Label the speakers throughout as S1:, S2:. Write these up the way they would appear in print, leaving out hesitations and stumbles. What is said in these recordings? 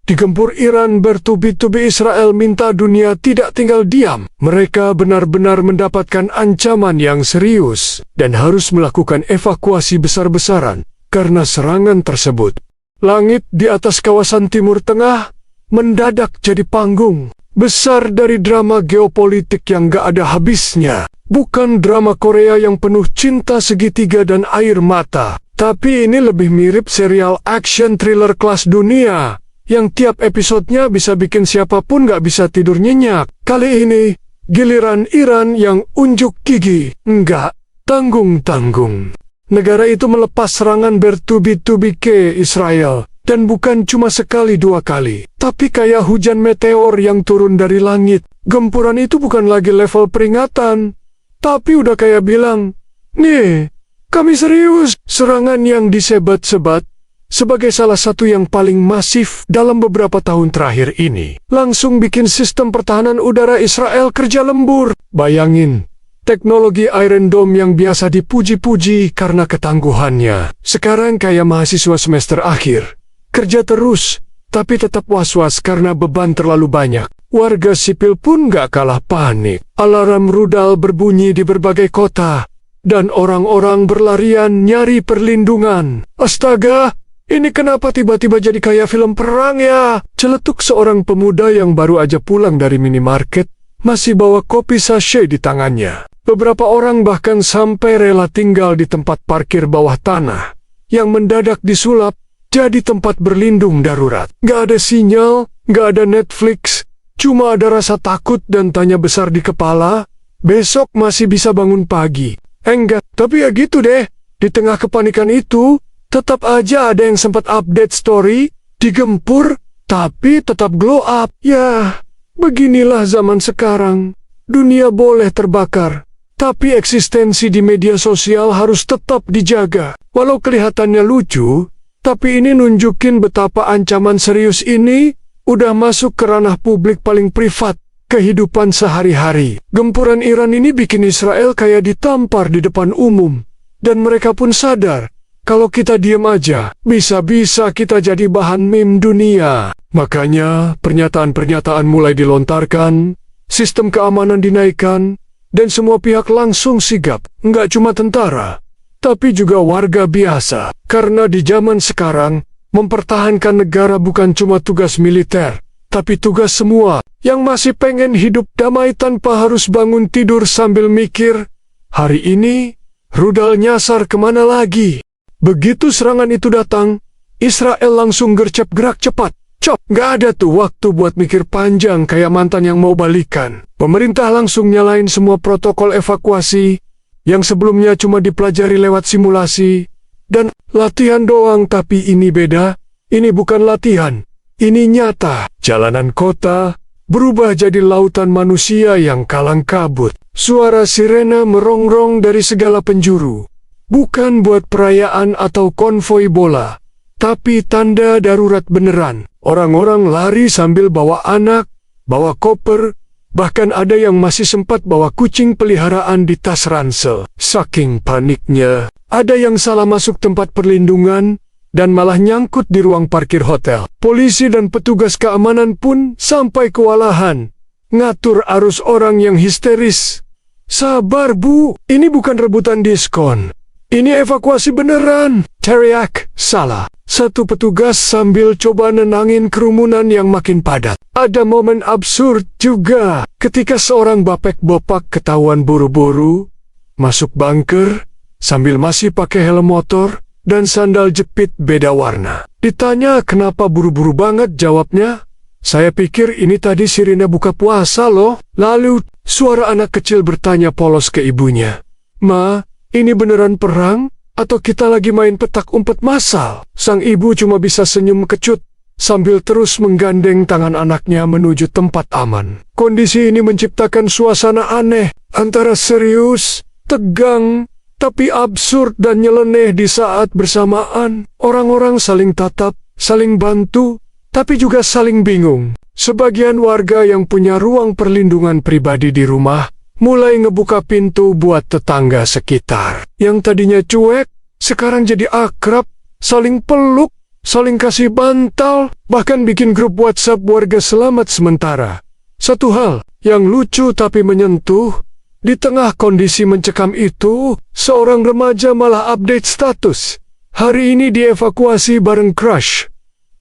S1: Digempur Iran bertubi-tubi, Israel minta dunia tidak tinggal diam. Mereka benar-benar mendapatkan ancaman yang serius dan harus melakukan evakuasi besar-besaran karena serangan tersebut. Langit di atas kawasan Timur Tengah mendadak jadi panggung besar dari drama geopolitik yang gak ada habisnya. Bukan drama Korea yang penuh cinta segitiga dan air mata, tapi ini lebih mirip serial action thriller kelas dunia yang tiap episodenya bisa bikin siapapun gak bisa tidur nyenyak. Kali ini, giliran Iran yang unjuk gigi, enggak tanggung-tanggung. Negara itu melepas serangan bertubi-tubi ke Israel, dan bukan cuma sekali dua kali, tapi kayak hujan meteor yang turun dari langit. Gempuran itu bukan lagi level peringatan, tapi udah kayak bilang, nih, kami serius. Serangan yang disebat-sebat sebagai salah satu yang paling masif dalam beberapa tahun terakhir ini langsung bikin sistem pertahanan udara Israel kerja lembur. Bayangin, teknologi Iron Dome yang biasa dipuji-puji karena ketangguhannya, sekarang kayak mahasiswa semester akhir. Kerja terus, tapi tetap was-was karena beban terlalu banyak. Warga sipil pun gak kalah panik. Alarm rudal berbunyi di berbagai kota, dan orang-orang berlarian nyari perlindungan. Astaga! Ini kenapa tiba-tiba jadi kayak film perang ya? Celetuk seorang pemuda yang baru aja pulang dari minimarket, masih bawa kopi sachet di tangannya. Beberapa orang bahkan sampai rela tinggal di tempat parkir bawah tanah, yang mendadak disulap jadi tempat berlindung darurat. Gak ada sinyal, gak ada Netflix, cuma ada rasa takut dan tanya besar di kepala, besok masih bisa bangun pagi. Enggak, tapi ya gitu deh, di tengah kepanikan itu, tetap aja ada yang sempat update story, digempur, tapi tetap glow up. Ya, beginilah zaman sekarang. Dunia boleh terbakar, tapi eksistensi di media sosial harus tetap dijaga. Walau kelihatannya lucu, tapi ini nunjukin betapa ancaman serius ini udah masuk ke ranah publik paling privat, kehidupan sehari-hari. Gempuran Iran ini bikin Israel kayak ditampar di depan umum, dan mereka pun sadar, kalau kita diam aja, bisa-bisa kita jadi bahan meme dunia. Makanya, pernyataan-pernyataan mulai dilontarkan, sistem keamanan dinaikkan, dan semua pihak langsung sigap. Nggak cuma tentara, tapi juga warga biasa. Karena di zaman sekarang, mempertahankan negara bukan cuma tugas militer, tapi tugas semua yang masih pengen hidup damai tanpa harus bangun tidur sambil mikir, hari ini, rudal nyasar kemana lagi? Begitu serangan itu datang, Israel langsung gercep gerak cepat. Cop, gak ada tuh waktu buat mikir panjang kayak mantan yang mau balikan. Pemerintah langsung nyalain semua protokol evakuasi yang sebelumnya cuma dipelajari lewat simulasi dan latihan doang, tapi ini beda. Ini bukan latihan, ini nyata. Jalanan kota berubah jadi lautan manusia yang kalang kabut. Suara sirena merongrong dari segala penjuru. Bukan buat perayaan atau konvoi bola, tapi tanda darurat beneran. Orang-orang lari sambil bawa anak, bawa koper, bahkan ada yang masih sempat bawa kucing peliharaan di tas ransel. Saking paniknya, ada yang salah masuk tempat perlindungan dan malah nyangkut di ruang parkir hotel. Polisi dan petugas keamanan pun sampai kewalahan ngatur arus orang yang histeris. Sabar bu, ini bukan rebutan diskon. Ini evakuasi beneran. Teriak, salah. Satu petugas sambil coba nenangin kerumunan yang makin padat. Ada momen absurd juga ketika seorang bapek-bopak ketahuan buru-buru masuk bunker sambil masih pakai helm motor dan sandal jepit beda warna. Ditanya kenapa buru-buru banget, jawabnya, saya pikir ini tadi sirine buka puasa loh. Lalu suara anak kecil bertanya polos ke ibunya, Ma, ini beneran perang? Atau kita lagi main petak umpet massal? Sang ibu cuma bisa senyum kecut, sambil terus menggandeng tangan anaknya menuju tempat aman. Kondisi ini menciptakan suasana aneh, antara serius, tegang, tapi absurd dan nyeleneh di saat bersamaan. Orang-orang saling tatap, saling bantu, tapi juga saling bingung. Sebagian warga yang punya ruang perlindungan pribadi di rumah mulai ngebuka pintu buat tetangga sekitar. Yang tadinya cuek, sekarang jadi akrab, saling peluk, saling kasih bantal, bahkan bikin grup WhatsApp warga selamat sementara. Satu hal yang lucu tapi menyentuh, di tengah kondisi mencekam itu, seorang remaja malah update status. Hari ini dievakuasi bareng crush.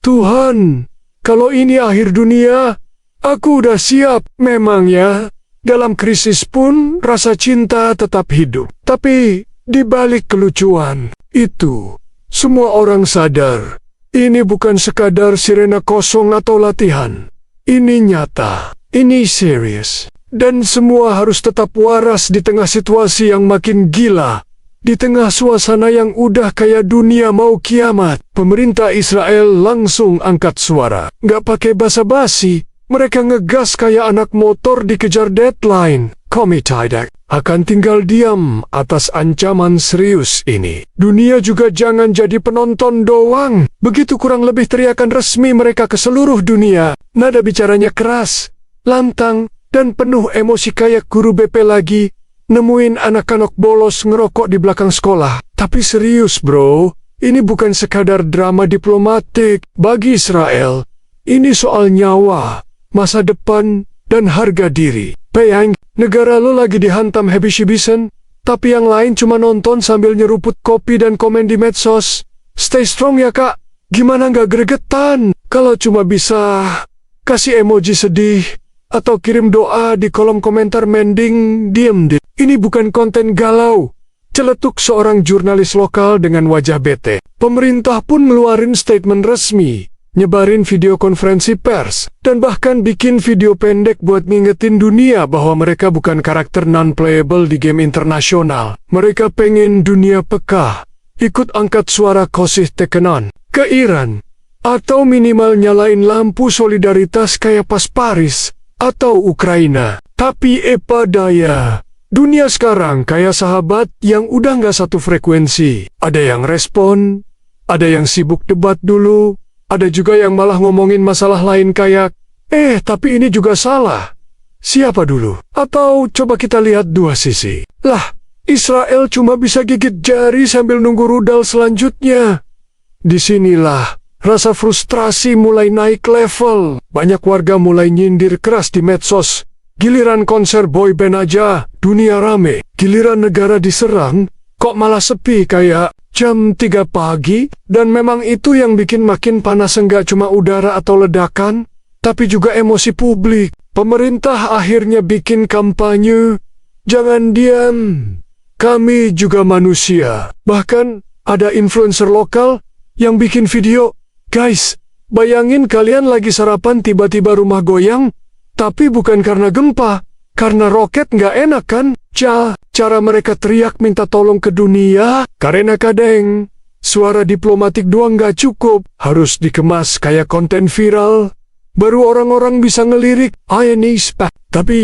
S1: Tuhan, kalau ini akhir dunia, aku udah siap. Memang ya, dalam krisis pun rasa cinta tetap hidup. Tapi di balik kelucuan itu, semua orang sadar, ini bukan sekadar sirena kosong atau latihan. Ini nyata, ini serius. Dan semua harus tetap waras di tengah situasi yang makin gila. Di tengah suasana yang udah kayak dunia mau kiamat, pemerintah Israel langsung angkat suara. Nggak pakai basa-basi, mereka ngegas kayak anak motor dikejar deadline. Kami tidak akan tinggal diam atas ancaman serius ini. Dunia juga jangan jadi penonton doang. Begitu kurang lebih teriakan resmi mereka ke seluruh dunia. Nada bicaranya keras, lantang, dan penuh emosi kayak guru BP lagi nemuin anak-anak bolos ngerokok di belakang sekolah. Tapi serius bro, ini bukan sekadar drama diplomatik. Bagi Israel, ini soal nyawa, masa depan, dan harga diri. Peyang, negara lo lagi dihantam habis-habisan, tapi yang lain cuma nonton sambil nyeruput kopi dan komen di medsos. Stay strong ya kak, gimana nggak gregetan? Kalau cuma bisa kasih emoji sedih, atau kirim doa di kolom komentar, mending diem deh. Ini bukan konten galau, celetuk seorang jurnalis lokal dengan wajah bete. Pemerintah pun ngeluarin statement resmi, nyebarin video konferensi pers, dan bahkan bikin video pendek buat ngingetin dunia bahwa mereka bukan karakter non-playable di game internasional. Mereka pengen dunia peka, ikut angkat suara kosih tekenan ke Iran, atau minimal nyalain lampu solidaritas kayak pas Paris atau Ukraina. Tapi daya, dunia sekarang kayak sahabat yang udah nggak satu frekuensi. Ada yang respon, ada yang sibuk debat dulu, ada juga yang malah ngomongin masalah lain kayak, tapi ini juga salah. Siapa dulu? Atau coba kita lihat dua sisi. Lah, Israel cuma bisa gigit jari sambil nunggu rudal selanjutnya. Disinilah rasa frustrasi mulai naik level. Banyak warga mulai nyindir keras di medsos. Giliran konser boyband aja, dunia rame. Giliran negara diserang, kok malah sepi kayak jam 3 pagi? Dan memang itu yang bikin makin panas, enggak cuma udara atau ledakan, tapi juga emosi publik. Pemerintah akhirnya bikin kampanye, jangan diam, kami juga manusia. Bahkan ada influencer lokal yang bikin video, guys, bayangin kalian lagi sarapan tiba-tiba rumah goyang, tapi bukan karena gempa, karena roket. Nggak enak kan? Cara mereka teriak minta tolong ke dunia, karena kadang suara diplomatik doang nggak cukup, harus dikemas kayak konten viral. Baru orang-orang bisa ngelirik, ini spek. Tapi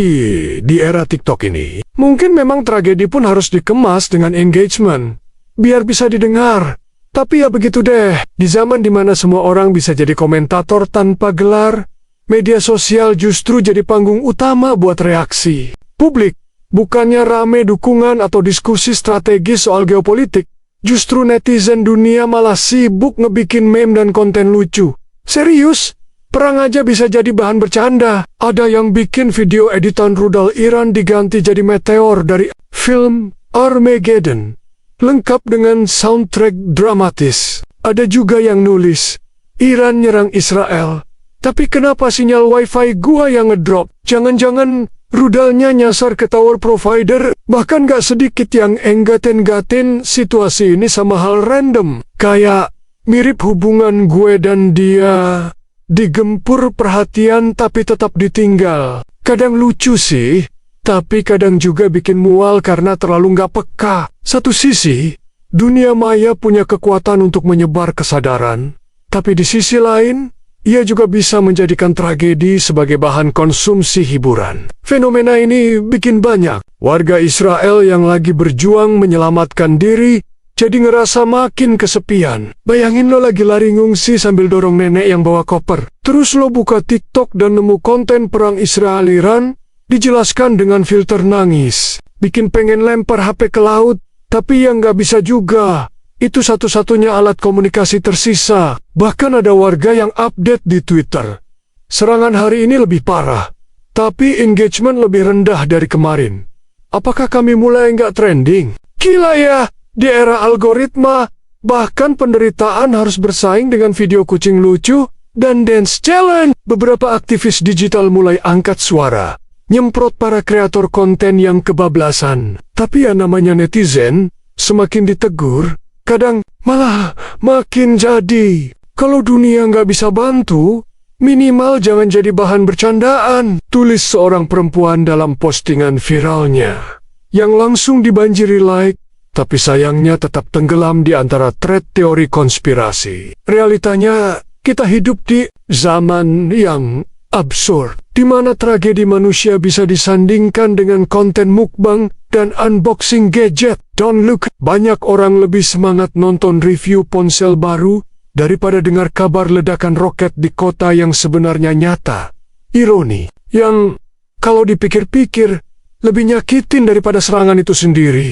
S1: di era TikTok ini, mungkin memang tragedi pun harus dikemas dengan engagement, biar bisa didengar. Tapi ya begitu deh, di zaman dimana semua orang bisa jadi komentator tanpa gelar, media sosial justru jadi panggung utama buat reaksi publik. Bukannya rame dukungan atau diskusi strategis soal geopolitik, justru netizen dunia malah sibuk ngebikin meme dan konten lucu. Serius, perang aja bisa jadi bahan bercanda. Ada yang bikin video editan rudal Iran diganti jadi meteor dari film Armageddon, lengkap dengan soundtrack dramatis. Ada juga yang nulis, Iran nyerang Israel, tapi kenapa sinyal wifi gua yang ngedrop? Jangan-jangan rudalnya nyasar ke tower provider. Bahkan gak sedikit yang enggaten-gaten situasi ini sama hal random. Kayak mirip hubungan gue dan dia, digempur perhatian tapi tetap ditinggal. Kadang lucu sih, tapi kadang juga bikin mual karena terlalu gak peka. Satu sisi, dunia maya punya kekuatan untuk menyebar kesadaran, tapi di sisi lain, ia juga bisa menjadikan tragedi sebagai bahan konsumsi hiburan. Fenomena ini bikin banyak warga Israel yang lagi berjuang menyelamatkan diri jadi ngerasa makin kesepian. Bayangin lo lagi lari ngungsi sambil dorong nenek yang bawa koper. Terus lo buka TikTok dan nemu konten perang Israel-Iran, dijelaskan dengan filter nangis. Bikin pengen lempar HP ke laut, tapi yang nggak bisa juga. Itu satu-satunya alat komunikasi tersisa. Bahkan ada warga yang update di Twitter. Serangan hari ini lebih parah, tapi engagement lebih rendah dari kemarin. Apakah kami mulai nggak trending? Gila ya, di era algoritma, bahkan penderitaan harus bersaing dengan video kucing lucu dan dance challenge. Beberapa aktivis digital mulai angkat suara, nyemprot para kreator konten yang kebablasan. Tapi ya namanya netizen, semakin ditegur, kadang malah makin jadi. Kalau dunia nggak bisa bantu, minimal jangan jadi bahan bercandaan, tulis seorang perempuan dalam postingan viralnya, yang langsung dibanjiri like, tapi sayangnya tetap tenggelam di antara thread teori konspirasi. Realitanya, kita hidup di zaman yang absurd, di mana tragedi manusia bisa disandingkan dengan konten mukbang dan unboxing gadget. Don't look, banyak orang lebih semangat nonton review ponsel baru daripada dengar kabar ledakan roket di kota yang sebenarnya nyata. Ironi, yang kalau dipikir-pikir lebih nyakitin daripada serangan itu sendiri.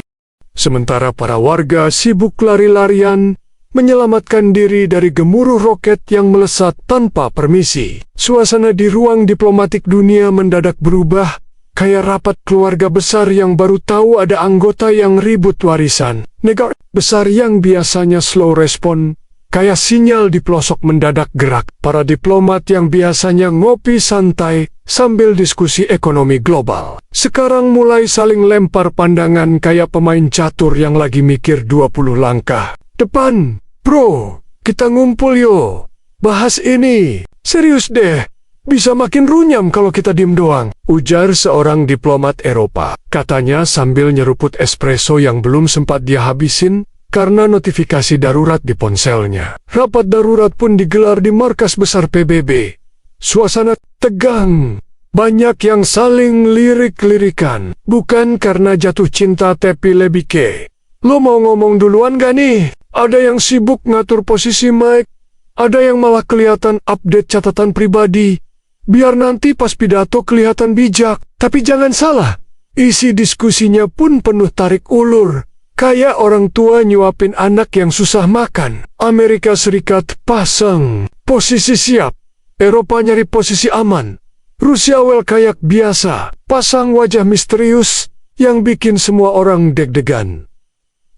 S1: Sementara para warga sibuk lari-larian menyelamatkan diri dari gemuruh roket yang melesat tanpa permisi. Suasana di ruang diplomatik dunia mendadak berubah, kayak rapat keluarga besar yang baru tahu ada anggota yang ribut warisan. Negara besar yang biasanya slow respon, kayak sinyal di pelosok mendadak gerak. Para diplomat yang biasanya ngopi santai sambil diskusi ekonomi global, sekarang mulai saling lempar pandangan kayak pemain catur yang lagi mikir 20 langkah depan. Bro, kita ngumpul yo, bahas ini. Serius deh, bisa makin runyam kalau kita diem doang, ujar seorang diplomat Eropa. Katanya sambil nyeruput espresso yang belum sempat dia habisin karena notifikasi darurat di ponselnya. Rapat darurat pun digelar di markas besar PBB. Suasana tegang. Banyak yang saling lirik-lirikan. Bukan karena jatuh cinta tapi lebih ke. Lo mau ngomong duluan gak nih? Ada yang sibuk ngatur posisi mic. Ada yang malah kelihatan update catatan pribadi. Biar nanti pas pidato kelihatan bijak. Tapi jangan salah, isi diskusinya pun penuh tarik ulur. Kayak orang tua nyuapin anak yang susah makan. Amerika Serikat pasang posisi siap. Eropa nyari posisi aman. Rusia well kayak biasa, pasang wajah misterius yang bikin semua orang deg-degan.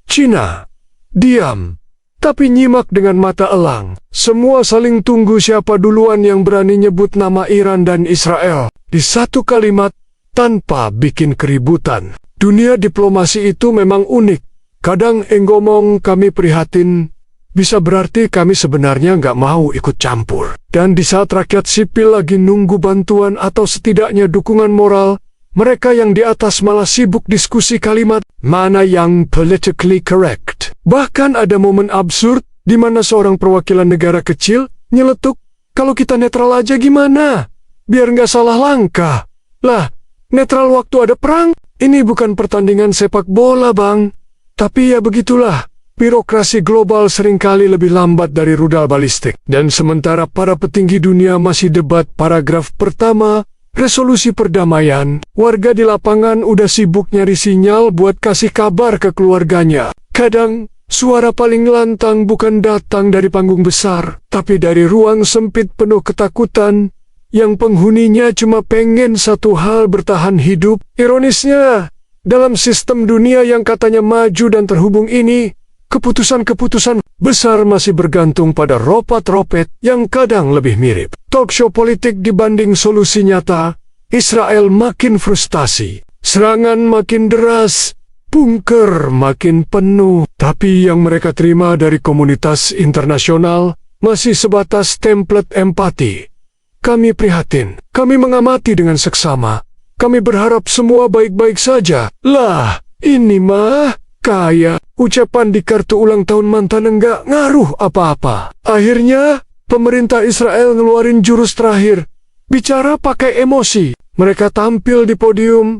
S1: Cina diam, tapi nyimak dengan mata elang. Semua saling tunggu siapa duluan yang berani nyebut nama Iran dan Israel di satu kalimat tanpa bikin keributan. Dunia diplomasi itu memang unik. Kadang ngomong kami prihatin, bisa berarti kami sebenarnya nggak mau ikut campur. Dan di saat rakyat sipil lagi nunggu bantuan atau setidaknya dukungan moral, mereka yang di atas malah sibuk diskusi kalimat mana yang politically correct. Bahkan ada momen absurd di mana seorang perwakilan negara kecil nyeletuk, kalau kita netral aja gimana? Biar nggak salah langkah. Lah, netral waktu ada perang? Ini bukan pertandingan sepak bola, Bang. Tapi ya begitulah, birokrasi global seringkali lebih lambat dari rudal balistik. Dan sementara para petinggi dunia masih debat paragraf pertama, resolusi perdamaian, warga di lapangan udah sibuk nyari sinyal buat kasih kabar ke keluarganya. Kadang, suara paling lantang bukan datang dari panggung besar, tapi dari ruang sempit penuh ketakutan, yang penghuninya cuma pengen satu hal, bertahan hidup. Ironisnya, dalam sistem dunia yang katanya maju dan terhubung ini, keputusan-keputusan besar masih bergantung pada ropat-ropet yang kadang lebih mirip talk show politik dibanding solusi nyata. Israel makin frustasi, serangan makin deras, bunker makin penuh. Tapi yang mereka terima dari komunitas internasional masih sebatas template empati. Kami prihatin, kami mengamati dengan seksama. Kami berharap semua baik-baik saja. Lah, ini mah kayak ucapan di kartu ulang tahun mantan enggak ngaruh apa-apa. Akhirnya, pemerintah Israel ngeluarin jurus terakhir. Bicara pakai emosi. Mereka tampil di podium.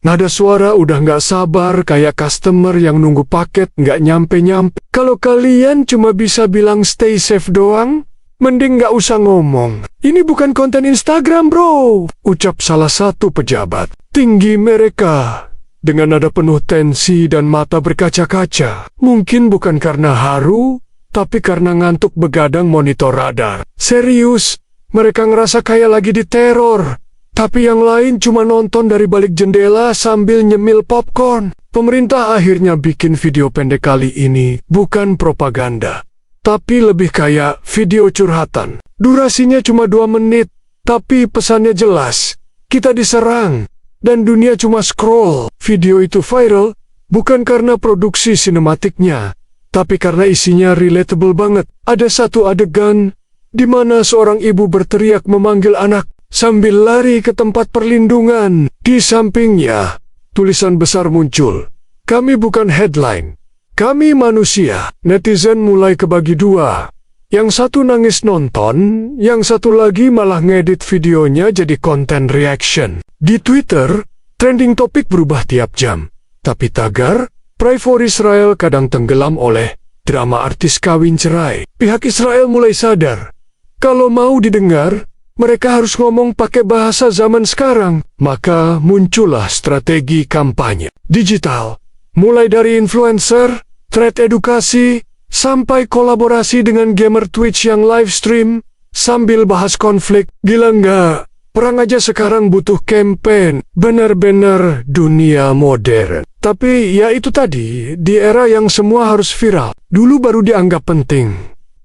S1: Nada suara udah nggak sabar kayak customer yang nunggu paket nggak nyampe-nyampe. Kalau kalian cuma bisa bilang stay safe doang, mending nggak usah ngomong. Ini bukan konten Instagram, bro, ucap salah satu pejabat tinggi mereka. dengan nada penuh tensi dan mata berkaca-kaca. Mungkin bukan karena haru, tapi karena ngantuk begadang monitor radar. Serius, mereka ngerasa kayak lagi diteror. Tapi yang lain cuma nonton dari balik jendela sambil nyemil popcorn. Pemerintah akhirnya bikin video pendek kali ini bukan propaganda, tapi lebih kayak video curhatan. Durasinya cuma 2 menit, tapi pesannya jelas. Kita diserang, dan dunia cuma scroll. Video itu viral bukan karena produksi sinematiknya, tapi karena isinya relatable banget. Ada satu adegan di mana seorang ibu berteriak memanggil anak sambil lari ke tempat perlindungan. Di sampingnya, tulisan besar muncul, "Kami bukan headline, kami manusia." Netizen mulai kebagi dua. Yang satu nangis nonton, yang satu lagi malah ngedit videonya jadi konten reaction. Di Twitter, trending topik berubah tiap jam. Tapi tagar, "Pray for Israel" kadang tenggelam oleh drama artis kawin cerai. Pihak Israel mulai sadar, kalau mau didengar, mereka harus ngomong pakai bahasa zaman sekarang. Maka muncullah strategi kampanye digital. Mulai dari influencer, thread edukasi, sampai kolaborasi dengan gamer Twitch yang live stream, sambil bahas konflik. Gila nggak? Perang aja sekarang butuh campaign. Benar-benar dunia modern. Tapi ya itu tadi, di era yang semua harus viral, dulu baru dianggap penting.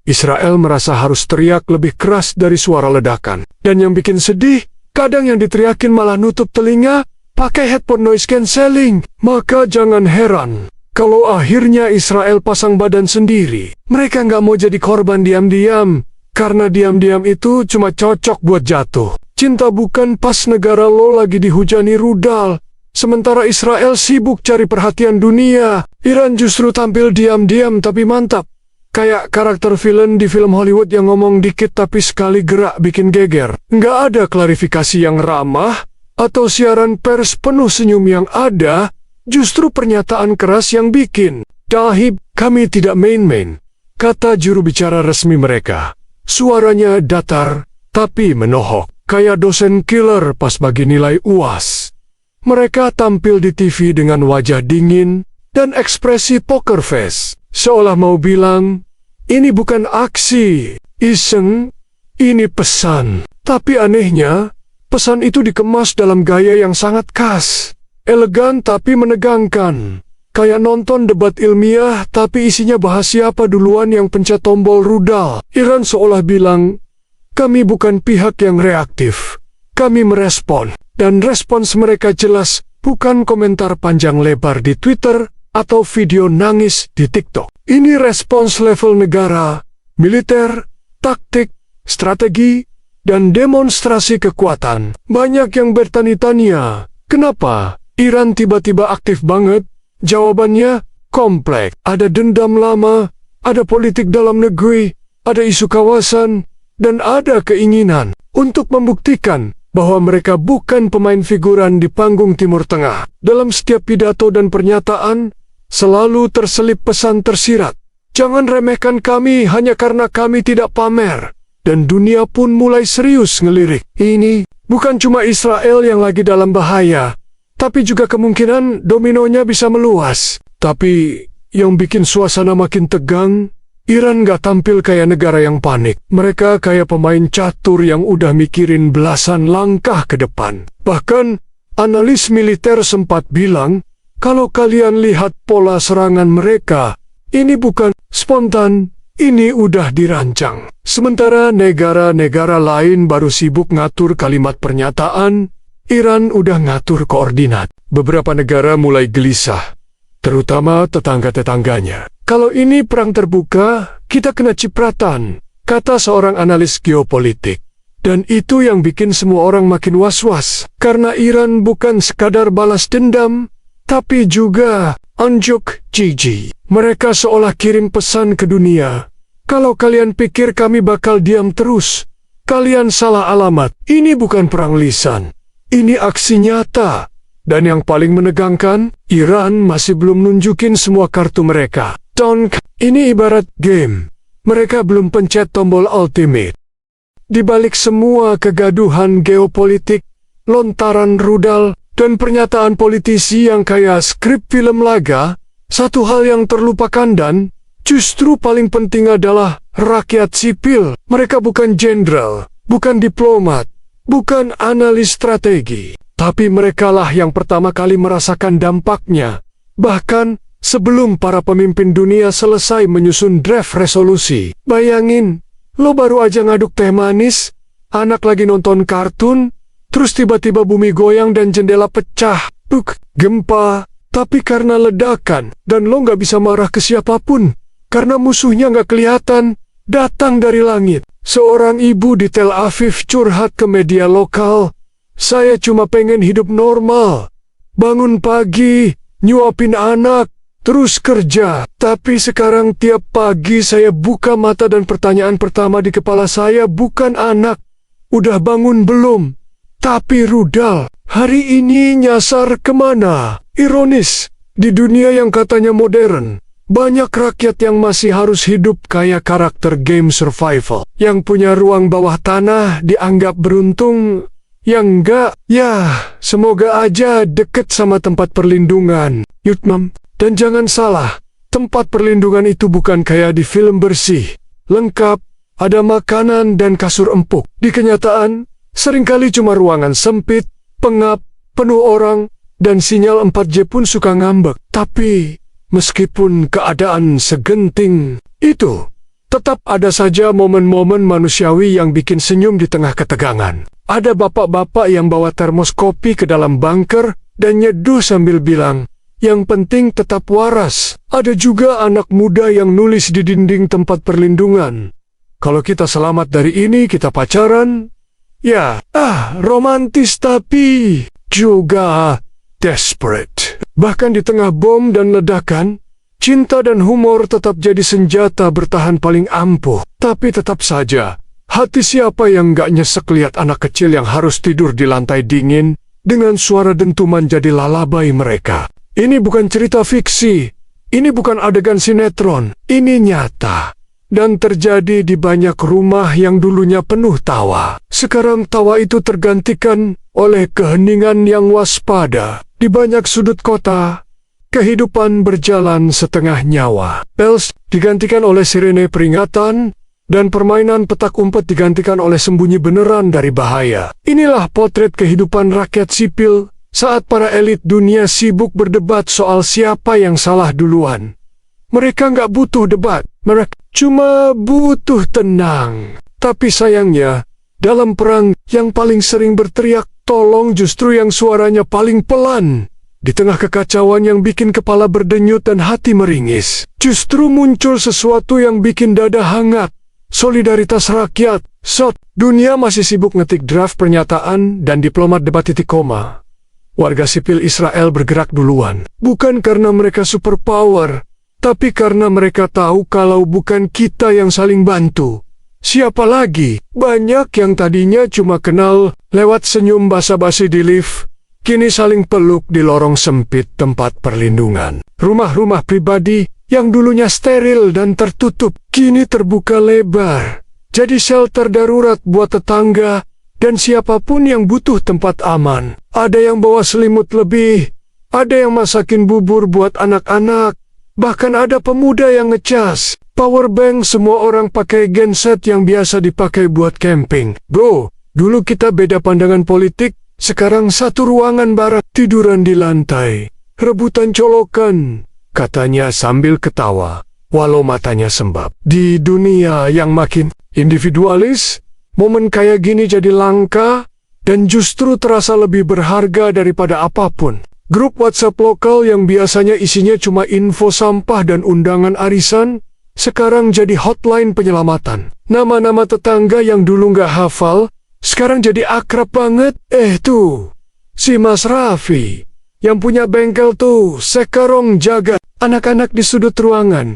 S1: Israel merasa harus teriak lebih keras dari suara ledakan. Dan yang bikin sedih, kadang yang diteriakin malah nutup telinga pakai headphone noise cancelling. Maka jangan heran kalau akhirnya Israel pasang badan sendiri. Mereka nggak mau jadi korban diam-diam, karena diam-diam itu cuma cocok buat jatuh. Cinta bukan pas negara lo lagi dihujani rudal, sementara Israel sibuk cari perhatian dunia. Iran justru tampil diam-diam tapi mantap. Kayak karakter villain di film Hollywood yang ngomong dikit tapi sekali gerak bikin geger. Nggak ada klarifikasi yang ramah, atau siaran pers penuh senyum. Yang ada justru pernyataan keras yang bikin dahib. "Kami tidak main-main," kata juru bicara resmi mereka. Suaranya datar, tapi menohok. Kayak dosen killer pas bagi nilai UAS. Mereka tampil di TV dengan wajah dingin dan ekspresi poker face. Seolah mau bilang, ini bukan aksi, iseng, ini pesan. Tapi anehnya, pesan itu dikemas dalam gaya yang sangat khas. Elegan tapi menegangkan. Kayak nonton debat ilmiah tapi isinya bahas siapa duluan yang pencet tombol rudal. Iran seolah bilang, kami bukan pihak yang reaktif. Kami merespon. Dan respons mereka jelas, bukan komentar panjang lebar di Twitter atau video nangis di TikTok. Ini respons level negara, militer, taktik, strategi, dan demonstrasi kekuatan. Banyak yang bertanya-tanya, kenapa Iran tiba-tiba aktif banget? Jawabannya kompleks. Ada dendam lama, ada politik dalam negeri, ada isu kawasan, dan ada keinginan untuk membuktikan bahwa mereka bukan pemain figuran di panggung Timur Tengah. Dalam setiap pidato dan pernyataan, selalu terselip pesan tersirat. Jangan remehkan kami hanya karena kami tidak pamer. Dan dunia pun mulai serius ngelirik. Ini bukan cuma Israel yang lagi dalam bahaya, tapi juga kemungkinan dominonya bisa meluas. Tapi yang bikin suasana makin tegang, Iran gak tampil kayak negara yang panik. Mereka kayak pemain catur yang udah mikirin belasan langkah ke depan. Bahkan, analis militer sempat bilang, kalau kalian lihat pola serangan mereka, ini bukan spontan, ini udah dirancang. Sementara negara-negara lain baru sibuk ngatur kalimat pernyataan, Iran udah ngatur koordinat. Beberapa negara mulai gelisah, terutama tetangga-tetangganya. Kalau ini perang terbuka, kita kena cipratan, kata seorang analis geopolitik. Dan itu yang bikin semua orang makin was-was, karena Iran bukan sekadar balas dendam, tapi juga unjuk gigi. Mereka seolah kirim pesan ke dunia, kalau kalian pikir kami bakal diam terus, kalian salah alamat. Ini bukan perang lisan, ini aksi nyata. Dan yang paling menegangkan, Iran masih belum nunjukin semua kartu mereka. Ini ibarat game. Mereka belum pencet tombol ultimate. Di balik semua kegaduhan geopolitik, lontaran rudal, dan pernyataan politisi yang kayak skrip film laga, satu hal yang terlupakan dan justru paling penting adalah rakyat sipil. Mereka bukan jenderal, bukan diplomat, bukan analis strategi, tapi merekalah yang pertama kali merasakan dampaknya. Bahkan sebelum para pemimpin dunia selesai menyusun draft resolusi. Bayangin, lo baru aja ngaduk teh manis, anak lagi nonton kartun, terus tiba-tiba bumi goyang dan jendela pecah. Gempa, tapi karena ledakan, dan lo nggak bisa marah ke siapapun, karena musuhnya nggak kelihatan, datang dari langit. Seorang ibu di Tel Aviv curhat ke media lokal, "Saya cuma pengen hidup normal, bangun pagi, nyuapin anak, terus kerja. Tapi sekarang tiap pagi saya buka mata dan pertanyaan pertama di kepala saya bukan anak, udah bangun belum? Tapi rudal, hari ini nyasar kemana?" Ironis, di dunia yang katanya modern, banyak rakyat yang masih harus hidup kayak karakter game survival. Yang punya ruang bawah tanah dianggap beruntung, yang enggak, ya semoga aja deket sama tempat perlindungan. Yutmam. Dan jangan salah, tempat perlindungan itu bukan kayak di film bersih, lengkap, ada makanan dan kasur empuk. Di kenyataan, seringkali cuma ruangan sempit, pengap, penuh orang, dan sinyal 4G pun suka ngambek. Tapi, meskipun keadaan segenting itu, tetap ada saja momen-momen manusiawi yang bikin senyum di tengah ketegangan. Ada bapak-bapak yang bawa termos kopi ke dalam bunker dan nyeduh sambil bilang, "Yang penting tetap waras." Ada juga anak muda yang nulis di dinding tempat perlindungan, "Kalau kita selamat dari ini, kita pacaran." Ya, romantis tapi juga desperate. Bahkan di tengah bom dan ledakan, cinta dan humor tetap jadi senjata bertahan paling ampuh. Tapi tetap saja, hati siapa yang gak nyesek lihat anak kecil yang harus tidur di lantai dingin dengan suara dentuman jadi lalabai mereka. Ini bukan cerita fiksi, ini bukan adegan sinetron, ini nyata. Dan terjadi di banyak rumah yang dulunya penuh tawa. Sekarang tawa itu tergantikan oleh keheningan yang waspada. Di banyak sudut kota, kehidupan berjalan setengah nyawa. Bells digantikan oleh sirene peringatan, dan permainan petak umpet digantikan oleh sembunyi beneran dari bahaya. Inilah potret kehidupan rakyat sipil saat para elit dunia sibuk berdebat soal siapa yang salah duluan. Mereka nggak butuh debat, mereka cuma butuh tenang. Tapi sayangnya, dalam perang yang paling sering berteriak tolong justru yang suaranya paling pelan. Di tengah kekacauan yang bikin kepala berdenyut dan hati meringis, justru muncul sesuatu yang bikin dada hangat. Solidaritas rakyat. Dunia masih sibuk ngetik draft pernyataan dan diplomat debat titik koma. Warga sipil Israel bergerak duluan. Bukan karena mereka superpower, tapi karena mereka tahu kalau bukan kita yang saling bantu, siapa lagi? Banyak yang tadinya cuma kenal lewat senyum basa-basi di lift, kini saling peluk di lorong sempit tempat perlindungan. Rumah-rumah pribadi yang dulunya steril dan tertutup, kini terbuka lebar. Jadi shelter darurat buat tetangga dan siapapun yang butuh tempat aman. Ada yang bawa selimut lebih, ada yang masakin bubur buat anak-anak, bahkan ada pemuda yang ngecas. Powerbank, semua orang pakai genset yang biasa dipakai buat camping. Bro, dulu kita beda pandangan politik, sekarang satu ruangan bareng, tiduran di lantai, rebutan colokan, katanya sambil ketawa, walau matanya sembab. Di dunia yang makin individualis, momen kayak gini jadi langka dan justru terasa lebih berharga daripada apapun. Grup WhatsApp lokal yang biasanya isinya cuma info sampah dan undangan arisan, sekarang jadi hotline penyelamatan. Nama-nama tetangga yang dulu nggak hafal, sekarang jadi akrab banget. Tuh, si Mas Raffi, yang punya bengkel tuh, sekarang jaga anak-anak di sudut ruangan,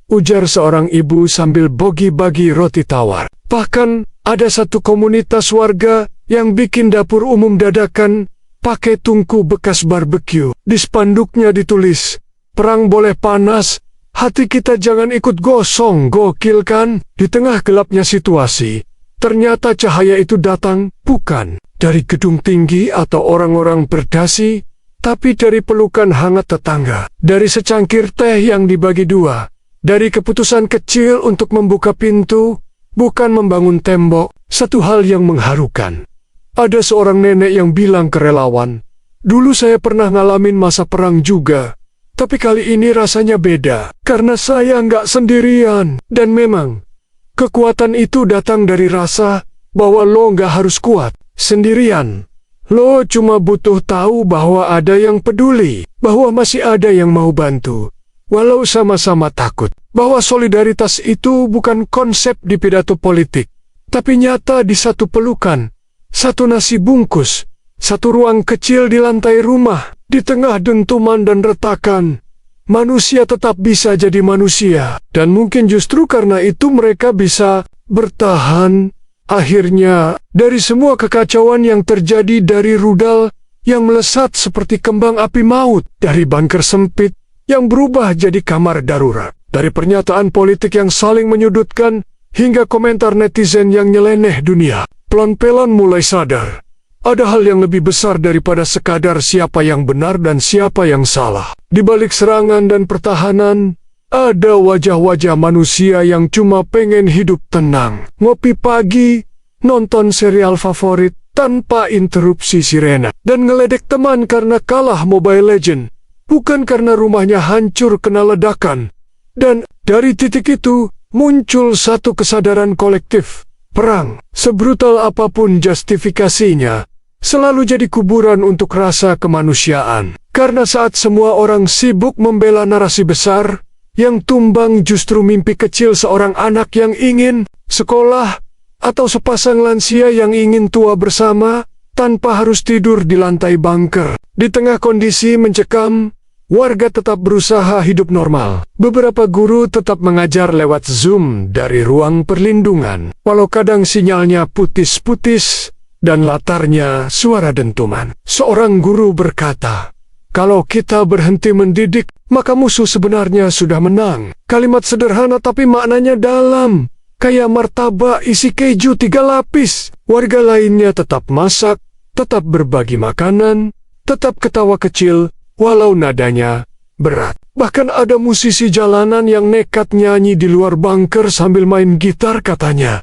S1: ujar seorang ibu sambil bagi-bagi roti tawar. Bahkan, ada satu komunitas warga yang bikin dapur umum dadakan pakai tungku bekas barbeque. Di spanduknya ditulis, "Perang boleh panas, hati kita jangan ikut gosong." Gokil kan? Di tengah gelapnya situasi, ternyata cahaya itu datang bukan dari gedung tinggi atau orang-orang berdasi, tapi dari pelukan hangat tetangga, dari secangkir teh yang dibagi dua, dari keputusan kecil untuk membuka pintu, bukan membangun tembok. Satu hal yang mengharukan. Ada seorang nenek yang bilang ke relawan, "Dulu saya pernah ngalamin masa perang juga, tapi kali ini rasanya beda, karena saya nggak sendirian." Dan memang, kekuatan itu datang dari rasa bahwa lo nggak harus kuat sendirian. Lo cuma butuh tahu bahwa ada yang peduli, bahwa masih ada yang mau bantu. Walau sama-sama takut, bahwa solidaritas itu bukan konsep di pidato politik, tapi nyata di satu pelukan, satu nasi bungkus, satu ruang kecil di lantai rumah, di tengah dentuman dan retakan. Manusia tetap bisa jadi manusia, dan mungkin justru karena itu mereka bisa bertahan. Akhirnya, dari semua kekacauan yang terjadi, dari rudal yang melesat seperti kembang api maut, dari bunker sempit yang berubah jadi kamar darurat, dari pernyataan politik yang saling menyudutkan, hingga komentar netizen yang nyeleneh dunia, pelan-pelan mulai sadar. Ada hal yang lebih besar daripada sekadar siapa yang benar dan siapa yang salah. Di balik serangan dan pertahanan, ada wajah-wajah manusia yang cuma pengen hidup tenang, ngopi pagi, nonton serial favorit tanpa interupsi sirena, dan ngeledek teman karena kalah Mobile Legend, bukan karena rumahnya hancur kena ledakan. Dan dari titik itu, muncul satu kesadaran kolektif. Perang, sebrutal apapun justifikasinya, selalu jadi kuburan untuk rasa kemanusiaan. Karena saat semua orang sibuk membela narasi besar, yang tumbang justru mimpi kecil seorang anak yang ingin sekolah, atau sepasang lansia yang ingin tua bersama, tanpa harus tidur di lantai bunker. Di tengah kondisi mencekam, warga tetap berusaha hidup normal. Beberapa guru tetap mengajar lewat Zoom dari ruang perlindungan, walau kadang sinyalnya putus-putus dan latarnya suara dentuman. Seorang guru berkata, "Kalau kita berhenti mendidik, maka musuh sebenarnya sudah menang." Kalimat sederhana tapi maknanya dalam, kayak martabak isi keju 3 lapis. Warga lainnya tetap masak, tetap berbagi makanan, tetap ketawa kecil, walau nadanya berat. Bahkan ada musisi jalanan yang nekat nyanyi di luar bunker sambil main gitar. Katanya,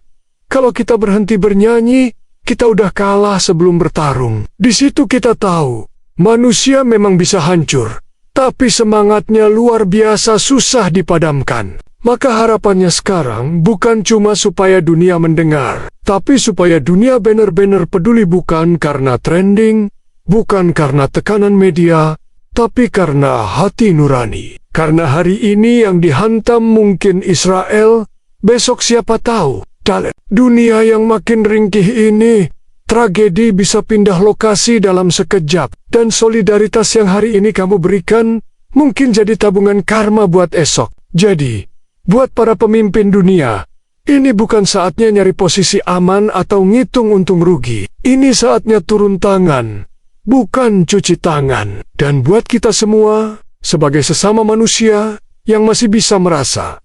S1: "Kalau kita berhenti bernyanyi, kita udah kalah sebelum bertarung." Di situ kita tahu, manusia memang bisa hancur, tapi semangatnya luar biasa susah dipadamkan. Maka harapannya sekarang bukan cuma supaya dunia mendengar, tapi supaya dunia benar-benar peduli, bukan karena trending, bukan karena tekanan media, tapi karena hati nurani. Karena hari ini yang dihantam mungkin Israel, besok siapa tahu. Dunia yang makin ringkih ini, tragedi bisa pindah lokasi dalam sekejap, dan solidaritas yang hari ini kamu berikan mungkin jadi tabungan karma buat esok. Jadi, buat para pemimpin dunia, ini bukan saatnya nyari posisi aman atau ngitung untung rugi. Ini saatnya turun tangan, bukan cuci tangan. Dan buat kita semua, sebagai sesama manusia yang masih bisa merasa,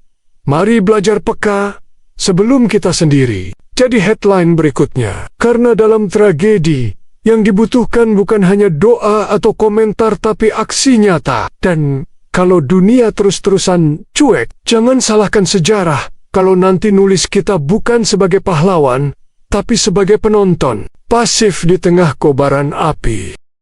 S1: mari belajar peka sebelum kita sendiri. Jadi headline berikutnya, karena dalam tragedi, yang dibutuhkan bukan hanya doa atau komentar tapi aksi nyata. Dan kalau dunia terus-terusan cuek, jangan salahkan sejarah kalau nanti nulis kita bukan sebagai pahlawan, tapi sebagai penonton, pasif di tengah kobaran api.